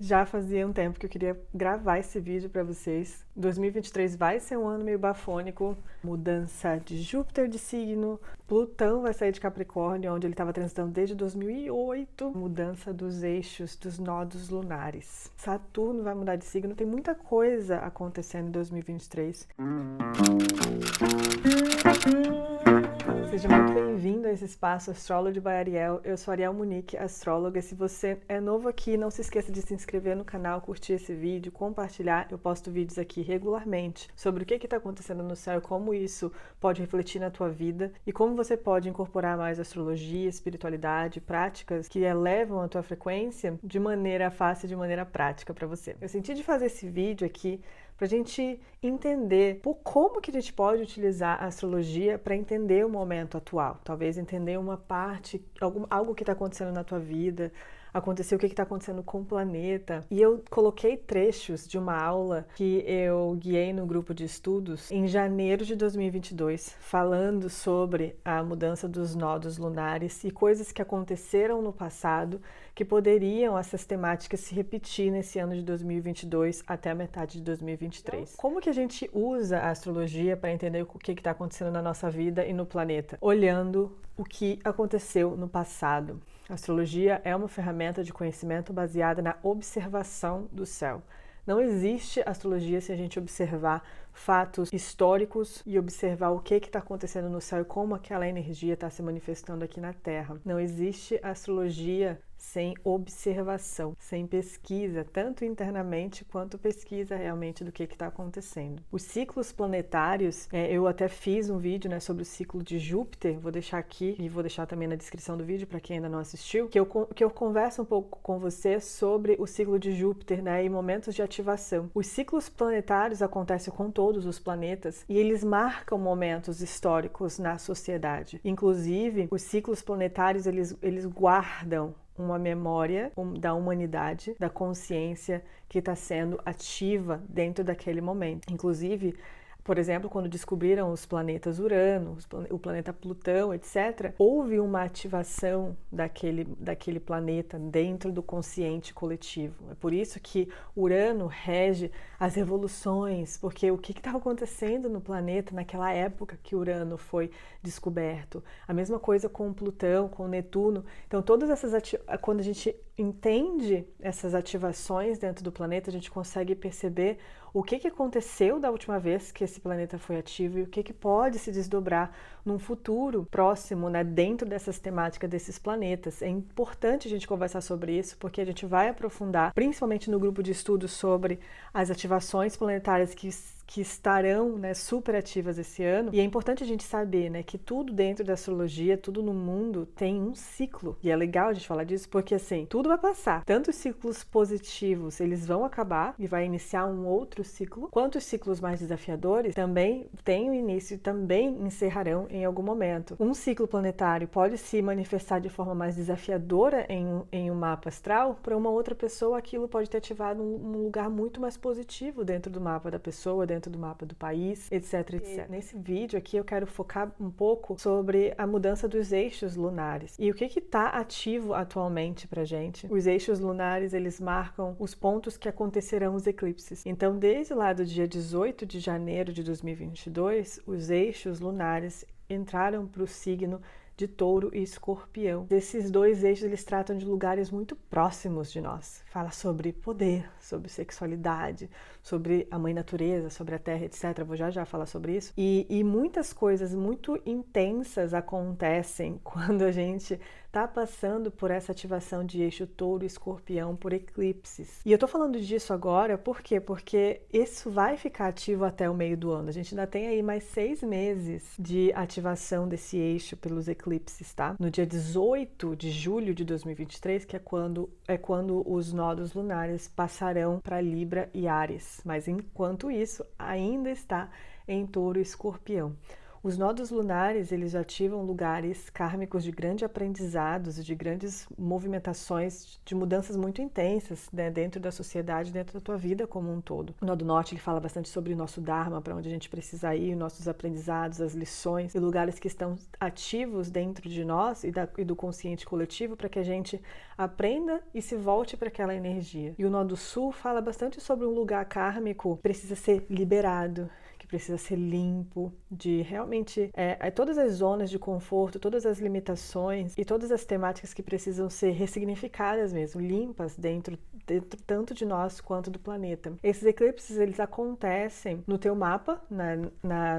Já fazia um tempo que eu queria gravar esse vídeo para vocês. 2023 vai ser um ano meio bafônico, mudança de Júpiter de signo, Plutão vai sair de Capricórnio, onde ele estava transitando desde 2008, mudança dos eixos, dos nodos lunares. Saturno vai mudar de signo, tem muita coisa acontecendo em 2023. Seja muito bem-vindo a esse espaço Astrology by Ariel. Eu sou Ariel Munique, astróloga. Se você é novo aqui, não se esqueça de se inscrever no canal, curtir esse vídeo, compartilhar. Eu posto vídeos aqui regularmente sobre o que está acontecendo no céu, como isso pode refletir na tua vida e como você pode incorporar mais astrologia, espiritualidade, práticas que elevam a tua frequência de maneira fácil, de maneira prática para você. Eu senti de fazer esse vídeo aqui para a gente entender como que a gente pode utilizar a astrologia para entender o momento atual. Talvez entender uma parte, algo que está acontecendo na tua vida, acontecer o que está acontecendo com o planeta. E eu coloquei trechos de uma aula que eu guiei no grupo de estudos em janeiro de 2022, falando sobre a mudança dos nodos lunares e coisas que aconteceram no passado que poderiam essas temáticas se repetir nesse ano de 2022 até a metade de 2023. Como que a gente usa a astrologia para entender o que está acontecendo na nossa vida e no planeta? Olhando o que aconteceu no passado. A astrologia é uma ferramenta de conhecimento baseada na observação do céu. Não existe astrologia se a gente observar fatos históricos e observar o que está acontecendo no céu e como aquela energia está se manifestando aqui na Terra. Não existe astrologia sem observação, sem pesquisa, tanto internamente quanto pesquisa realmente do que está acontecendo. Os ciclos planetários, eu até fiz um vídeo sobre o ciclo de Júpiter, vou deixar aqui e vou deixar também na descrição do vídeo para quem ainda não assistiu, que eu converso um pouco com você sobre o ciclo de Júpiter, e momentos de ativação. Os ciclos planetários acontecem com todos os planetas e eles marcam momentos históricos na sociedade. Inclusive, os ciclos planetários, eles guardam uma memória da humanidade, da consciência que está sendo ativa dentro daquele momento. Inclusive, por exemplo, quando descobriram os planetas Urano, o planeta Plutão, etc., houve uma ativação daquele planeta dentro do consciente coletivo. É por isso que Urano rege as revoluções, porque o que estava acontecendo no planeta naquela época que Urano foi descoberto. A mesma coisa com Plutão, com Netuno. Então, todas essas quando a gente entende essas ativações dentro do planeta, a gente consegue perceber o que aconteceu da última vez que esse planeta foi ativo e o que pode se desdobrar num futuro próximo, dentro dessas temáticas desses planetas. É importante a gente conversar sobre isso, porque a gente vai aprofundar, principalmente no grupo de estudos, sobre as ativações planetárias que estarão super ativas esse ano. E é importante a gente saber que tudo dentro da astrologia, tudo no mundo tem um ciclo. E é legal a gente falar disso porque assim, tudo vai passar. Tanto os ciclos positivos, eles vão acabar e vai iniciar um outro ciclo, quanto os ciclos mais desafiadores também têm o início e também encerrarão em algum momento. Um ciclo planetário pode se manifestar de forma mais desafiadora em um mapa astral, para uma outra pessoa aquilo pode ter ativado um lugar muito mais positivo dentro do mapa da pessoa, dentro do mapa do país, etc, etc. Nesse vídeo aqui eu quero focar um pouco sobre a mudança dos eixos lunares e o que está ativo atualmente pra gente. Os eixos lunares, eles marcam os pontos que acontecerão os eclipses. Então, desde lá do dia 18 de janeiro de 2022, os eixos lunares entraram para o signo de Touro e Escorpião. Esses dois eixos, eles tratam de lugares muito próximos de nós. Fala sobre poder, sobre sexualidade, sobre a mãe natureza, sobre a terra, etc. Vou já falar sobre isso. E muitas coisas muito intensas acontecem quando a gente está passando por essa ativação de eixo Touro e Escorpião por eclipses. E eu tô falando disso agora, por quê? Porque isso vai ficar ativo até o meio do ano. A gente ainda tem aí mais 6 meses de ativação desse eixo pelos eclipses, tá? No dia 18 de julho de 2023, que é quando os nodos lunares passarão para Libra e Áries. Mas enquanto isso, ainda está em Touro e Escorpião. Os nodos lunares, eles ativam lugares kármicos de grandes aprendizados, de grandes movimentações, de mudanças muito intensas, né, dentro da sociedade, dentro da tua vida como um todo. O nodo norte, ele fala bastante sobre o nosso Dharma, para onde a gente precisa ir, nossos aprendizados, as lições e lugares que estão ativos dentro de nós e do consciente coletivo para que a gente aprenda e se volte para aquela energia. E o nodo sul fala bastante sobre um lugar kármico que precisa ser liberado, precisa ser limpo, de realmente todas as zonas de conforto, todas as limitações e todas as temáticas que precisam ser ressignificadas mesmo, limpas dentro tanto de nós quanto do planeta. Esses eclipses, eles acontecem no teu mapa,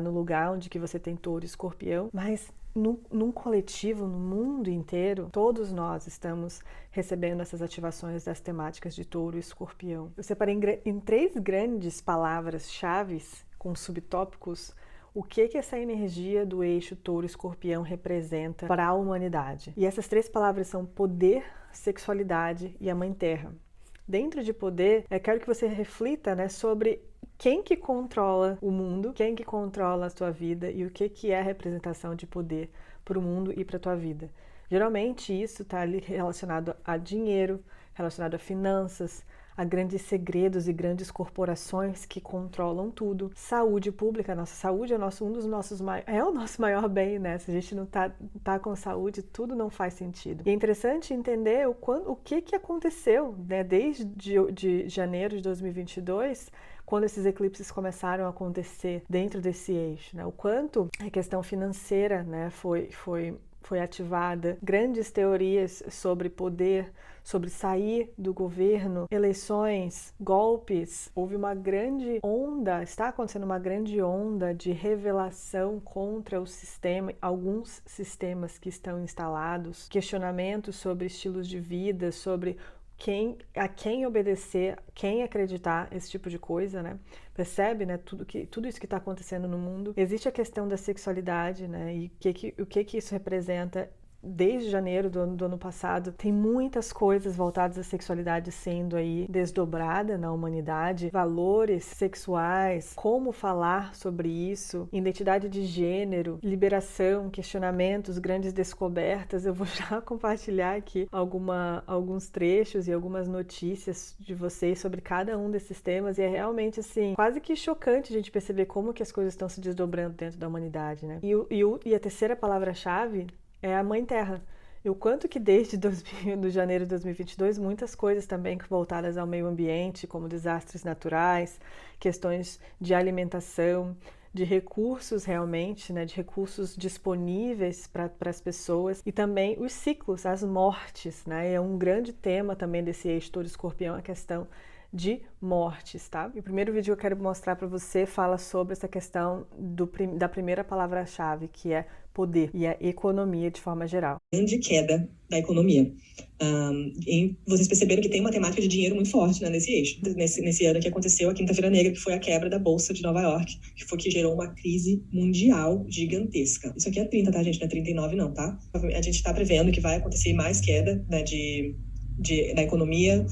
no lugar onde que você tem Touro e Escorpião, mas num coletivo, no mundo inteiro, todos nós estamos recebendo essas ativações das temáticas de Touro e Escorpião. Eu separei em 3 grandes palavras-chave com subtópicos, o que essa energia do eixo Touro-Escorpião representa para a humanidade. E essas 3 palavras são poder, sexualidade e a Mãe Terra. Dentro de poder, eu quero que você reflita, né, sobre quem que controla o mundo, quem que controla a tua vida e o que é a representação de poder para o mundo e para a tua vida. Geralmente isso está relacionado a dinheiro, relacionado a finanças, a grandes segredos e grandes corporações que controlam tudo. Saúde pública, nossa saúde é o nosso maior bem, né? Se a gente não tá com saúde, tudo não faz sentido. E é interessante entender o que aconteceu, né? Desde de janeiro de 2022, quando esses eclipses começaram a acontecer dentro desse eixo, né? O quanto a questão financeira, né, foi ativada, grandes teorias sobre poder, sobre sair do governo, eleições, golpes. Houve uma grande onda, está acontecendo uma grande onda de revelação contra o sistema, alguns sistemas que estão instalados, questionamentos sobre estilos de vida, sobre a quem obedecer, quem acreditar, esse tipo de coisa, né? Percebe, né? Tudo isso que está acontecendo no mundo. Existe a questão da sexualidade, né? E o que isso representa. Desde janeiro do ano passado, tem muitas coisas voltadas à sexualidade sendo aí desdobrada na humanidade, valores sexuais, como falar sobre isso, identidade de gênero, liberação, questionamentos, grandes descobertas. Eu vou já compartilhar aqui alguns trechos e algumas notícias de vocês sobre cada um desses temas, e é realmente assim, quase que chocante a gente perceber como que as coisas estão se desdobrando dentro da humanidade, né? E a terceira palavra-chave é a Mãe Terra. E o quanto que desde janeiro de 2022, muitas coisas também voltadas ao meio ambiente, como desastres naturais, questões de alimentação, de recursos realmente, né, de recursos disponíveis para as pessoas, e também os ciclos, as mortes, né? É um grande tema também desse eixo Touro-Escorpião, a questão de mortes, tá? E o primeiro vídeo que eu quero mostrar para você fala sobre essa questão da primeira palavra-chave, que é poder e a economia de forma geral. Grande queda da economia. Vocês perceberam que tem uma temática de dinheiro muito forte, né, nesse eixo. Nesse ano que aconteceu a Quinta-feira Negra, que foi a quebra da Bolsa de Nova York, que gerou uma crise mundial gigantesca. Isso aqui é 30, tá, gente? Não é 39 não, tá? A gente está prevendo que vai acontecer mais queda, né, da economia,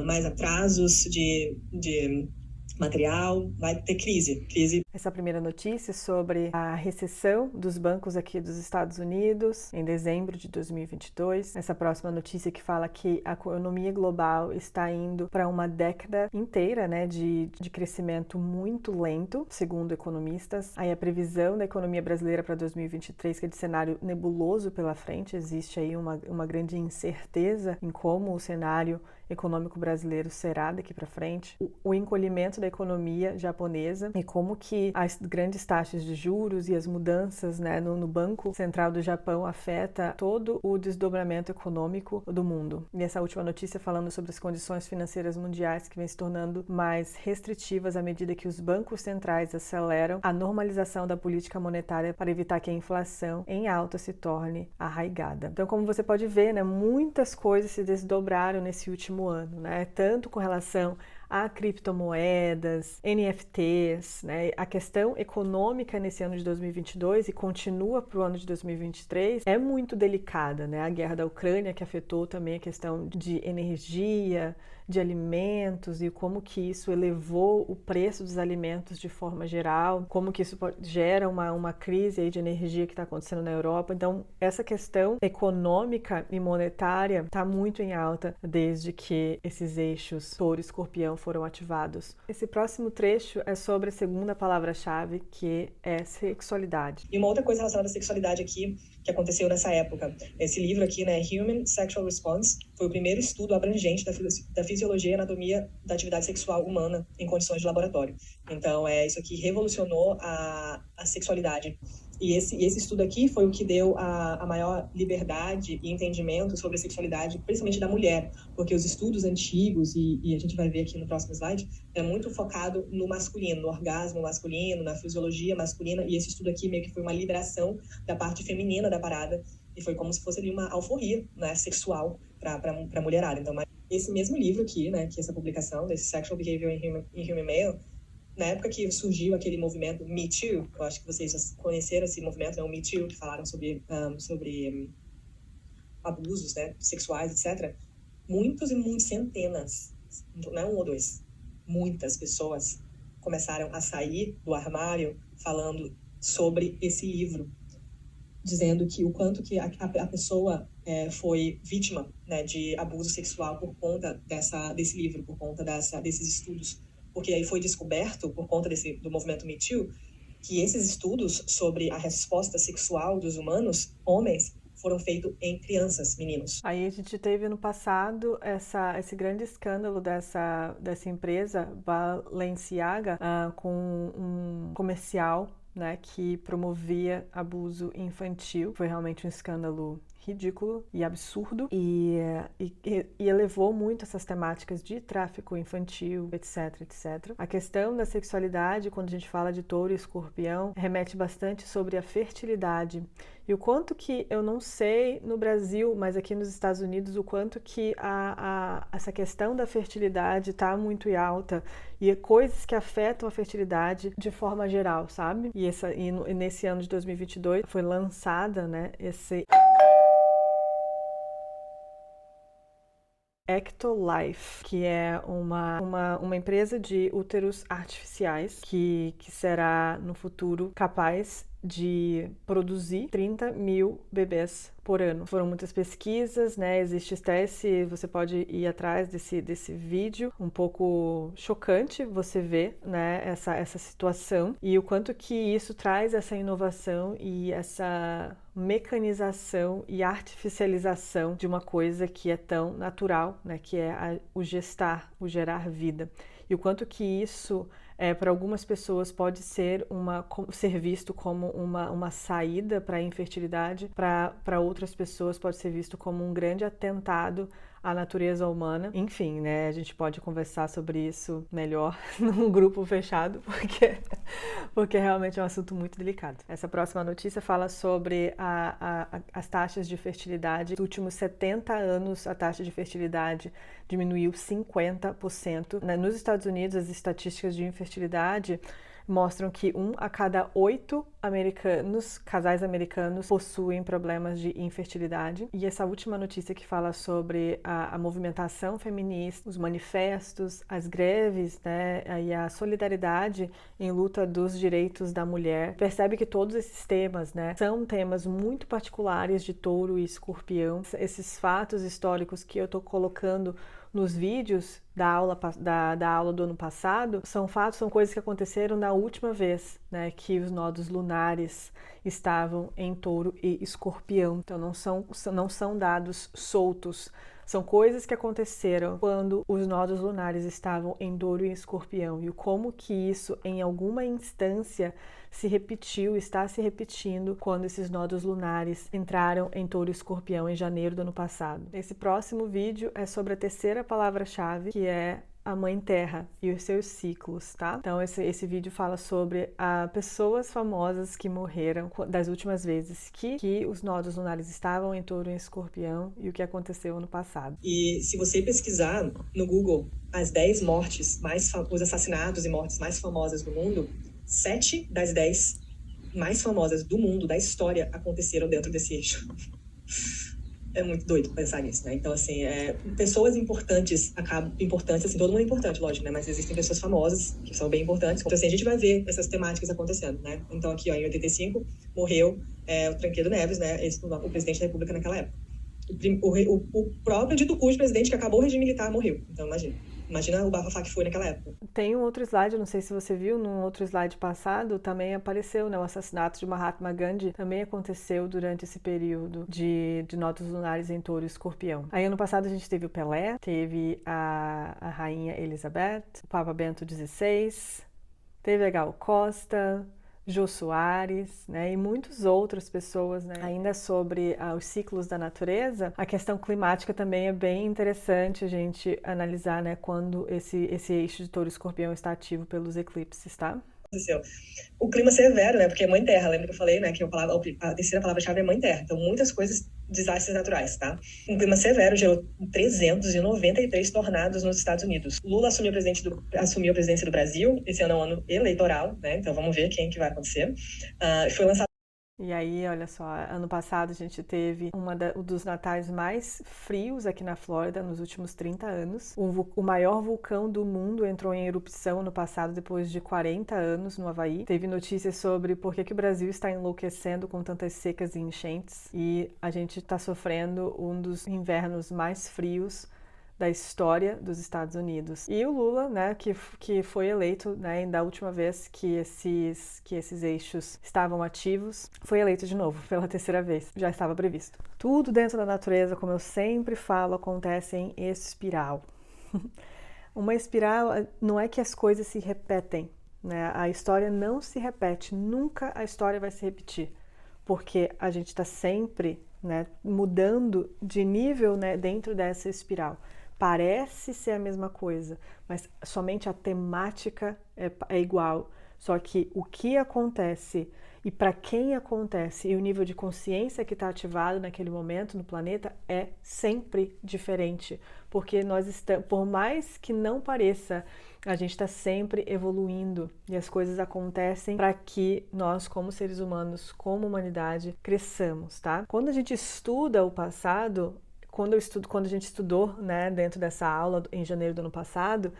mais atrasos de material, vai ter crise. Essa primeira notícia sobre a recessão dos bancos aqui dos Estados Unidos em dezembro de 2022. Essa próxima notícia que fala que a economia global está indo para uma década inteira, né, de crescimento muito lento, segundo economistas. Aí a previsão da economia brasileira para 2023, que é de cenário nebuloso pela frente, existe aí uma grande incerteza em como o cenário econômico brasileiro será daqui para frente, o encolhimento da economia japonesa e como que as grandes taxas de juros e as mudanças, né, no Banco Central do Japão afeta todo o desdobramento econômico do mundo. E essa última notícia falando sobre as condições financeiras mundiais que vêm se tornando mais restritivas à medida que os bancos centrais aceleram a normalização da política monetária para evitar que a inflação em alta se torne arraigada. Então, como você pode ver, né, muitas coisas se desdobraram nesse último ano, né? Tanto com relação a criptomoedas, NFTs, né? A questão econômica nesse ano de 2022 e continua para o ano de 2023 é muito delicada, né? A guerra da Ucrânia que afetou também a questão de energia, de alimentos e como que isso elevou o preço dos alimentos de forma geral, como que isso gera uma crise aí de energia que está acontecendo na Europa. Então, essa questão econômica e monetária está muito em alta desde que esses eixos Touro e Escorpião foram ativados. Esse próximo trecho é sobre a segunda palavra-chave, que é sexualidade. E uma outra coisa relacionada à sexualidade aqui, que aconteceu nessa época. Esse livro aqui, né, Human Sexual Response, foi o primeiro estudo abrangente da fisiologia e anatomia da atividade sexual humana em condições de laboratório. Então, isso aqui revolucionou a sexualidade. E esse estudo aqui foi o que deu a maior liberdade e entendimento sobre a sexualidade, principalmente da mulher, porque os estudos antigos, e a gente vai ver aqui no próximo slide, é muito focado no masculino, no orgasmo masculino, na fisiologia masculina, e esse estudo aqui meio que foi uma liberação da parte feminina da parada, e foi como se fosse ali uma alforria, né, sexual para a mulherada. Então, esse mesmo livro aqui, né, que essa publicação desse Sexual Behavior in Human Male, na época que surgiu aquele movimento Me Too, eu acho que vocês já conheceram esse movimento, né, o Me Too, que falaram sobre abusos, né, sexuais, etc. Muitos e muitas centenas, não é um ou dois, muitas pessoas começaram a sair do armário falando sobre esse livro, dizendo que o quanto que a pessoa foi vítima, né, de abuso sexual por conta desse livro, por conta desses estudos. Porque aí foi descoberto, por conta do movimento Me Too, que esses estudos sobre a resposta sexual dos humanos, homens, foram feitos em crianças, meninos. Aí a gente teve no passado esse grande escândalo dessa empresa, Balenciaga, com um comercial, né, que promovia abuso infantil. Foi realmente um escândalo ridículo e absurdo e elevou muito essas temáticas de tráfico infantil, etc, etc. A questão da sexualidade, quando a gente fala de Touro e Escorpião, remete bastante sobre a fertilidade. E o quanto que, eu não sei no Brasil, mas aqui nos Estados Unidos, o quanto que essa questão da fertilidade está muito em alta e coisas que afetam a fertilidade de forma geral, sabe? E nesse ano de 2022 foi lançada, né, esse Ectolife, que é uma empresa de úteros artificiais que será no futuro capaz de produzir 30 mil bebês por ano. Foram muitas pesquisas, né? Existe até você pode ir atrás desse vídeo, um pouco chocante você ver, né, essa situação e o quanto que isso traz essa inovação e essa mecanização e artificialização de uma coisa que é tão natural, né, que é o gestar, o gerar vida. E o quanto que isso, para algumas pessoas, pode ser visto como uma saída para a infertilidade, para outras pessoas pode ser visto como um grande atentado à natureza humana. Enfim, né, a gente pode conversar sobre isso melhor num grupo fechado, porque realmente é um assunto muito delicado. Essa próxima notícia fala sobre as taxas de fertilidade. Nos últimos 70 anos, a taxa de fertilidade diminuiu 50%. Nos Estados Unidos, as estatísticas de infertilidade mostram que 1 a cada 8 casais americanos possuem problemas de infertilidade. E essa última notícia que fala sobre a movimentação feminista, os manifestos, as greves, né, e a solidariedade em luta dos direitos da mulher, percebe que todos esses temas, né, são temas muito particulares de Touro e Escorpião. Esses fatos históricos que eu estou colocando nos vídeos da aula do ano passado, são coisas que aconteceram na última vez, né, que os nodos lunares estavam em Touro e Escorpião. Então não são dados soltos, são coisas que aconteceram quando os nodos lunares estavam em Touro e Escorpião e como que isso, em alguma instância, está se repetindo quando esses nodos lunares entraram em Touro e Escorpião em janeiro do ano passado. Esse próximo vídeo é sobre a terceira palavra-chave, que é a Mãe Terra e os seus ciclos, tá? Então esse vídeo fala sobre pessoas famosas que morreram das últimas vezes que os nodos lunares estavam em Touro e em Escorpião e o que aconteceu no passado. E se você pesquisar no Google as 10 mortes os assassinatos e mortes mais famosas do mundo, 7 das 10 mais famosas do mundo, da história, aconteceram dentro desse eixo. É muito doido pensar nisso, né? Então, assim, pessoas importantes, assim, todo mundo é importante, lógico, né? Mas existem pessoas famosas que são bem importantes. Então, assim, a gente vai ver essas temáticas acontecendo, né? Então, aqui, ó, em 85, morreu o Tancredo Neves, né? O presidente da República naquela época. O próprio dito cujo presidente que acabou o regime militar morreu. Então, imagina o bafafá que foi naquela época. Tem um outro slide, não sei se você viu, num outro slide passado também apareceu, né? O assassinato de Mahatma Gandhi também aconteceu durante esse período de nodos lunares em Touro e Escorpião. Aí ano passado a gente teve o Pelé, teve a Rainha Elizabeth, o Papa Bento XVI, teve a Gal Costa, Jô Soares, né, e muitas outras pessoas, né. Ainda sobre os ciclos da natureza, a questão climática também é bem interessante a gente analisar, né, quando esse eixo de Touro e Escorpião está ativo pelos eclipses, tá? O clima severo, né? Porque é Mãe Terra, lembra que eu falei, né? Que a terceira palavra-chave é Mãe Terra. Então, muitas coisas, desastres naturais, tá? Um clima severo gerou 393 tornados nos Estados Unidos. Lula assumiu a presidência do Brasil. Esse ano é um ano eleitoral, né? Então, vamos ver quem que vai acontecer. Foi lançado. E aí, olha só, ano passado a gente teve um dos natais mais frios aqui na Flórida nos últimos 30 anos. O maior vulcão do mundo entrou em erupção no passado depois de 40 anos no Havaí. Teve notícias sobre por que o Brasil está enlouquecendo com tantas secas e enchentes. E a gente está sofrendo um dos invernos mais frios da história dos Estados Unidos. E o Lula, né, que foi eleito, né, da última vez que esses eixos estavam ativos, foi eleito de novo, pela terceira vez. Já estava previsto. Tudo dentro da natureza, como eu sempre falo, acontece em espiral. Uma espiral não é que as coisas se repetem, né? A história não se repete, nunca a história vai se repetir, porque a gente está sempre, né, mudando de nível, né, dentro dessa espiral. Parece ser a mesma coisa, mas somente a temática é igual. Só que o que acontece e para quem acontece e o nível de consciência que está ativado naquele momento no planeta é sempre diferente. Porque nós estamos, por mais que não pareça, a gente está sempre evoluindo e as coisas acontecem para que nós, como seres humanos, como humanidade, cresçamos, tá? Quando a gente estuda o passado, quando a gente estudou, né, dentro dessa aula em janeiro do ano passado,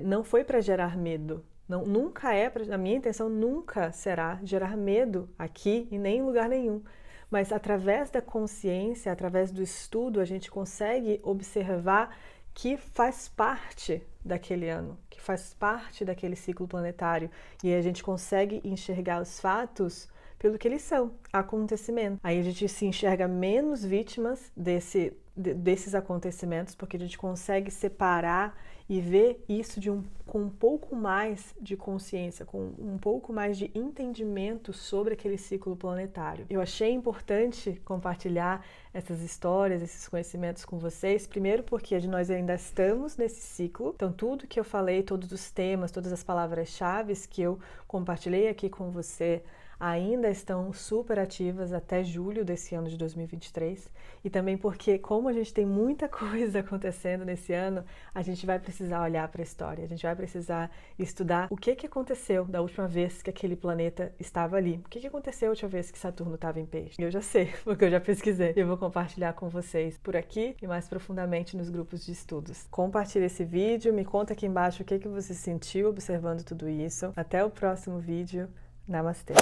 não foi para gerar medo. Não, nunca a minha intenção nunca será gerar medo aqui e nem em lugar nenhum. Mas através da consciência, através do estudo, a gente consegue observar que faz parte daquele ano, que faz parte daquele ciclo planetário. E a gente consegue enxergar os fatos pelo que eles são, acontecimentos. Aí a gente se enxerga menos vítimas desses acontecimentos, porque a gente consegue separar e ver isso com um pouco mais de consciência, com um pouco mais de entendimento sobre aquele ciclo planetário. Eu achei importante compartilhar essas histórias, esses conhecimentos com vocês, primeiro porque nós ainda estamos nesse ciclo, então tudo que eu falei, todos os temas, todas as palavras-chave que eu compartilhei aqui com você ainda estão super ativas até julho desse ano de 2023, e também porque, como a gente tem muita coisa acontecendo nesse ano, a gente vai precisar olhar para a história, a gente vai precisar estudar o que aconteceu da última vez que aquele planeta estava ali, o que aconteceu a última vez que Saturno estava em Peixe. Eu já sei, porque eu já pesquisei, eu vou compartilhar com vocês por aqui e mais profundamente nos grupos de estudos. Compartilhe esse vídeo, me conta aqui embaixo o que você sentiu observando tudo isso. Até o próximo vídeo. Namastê!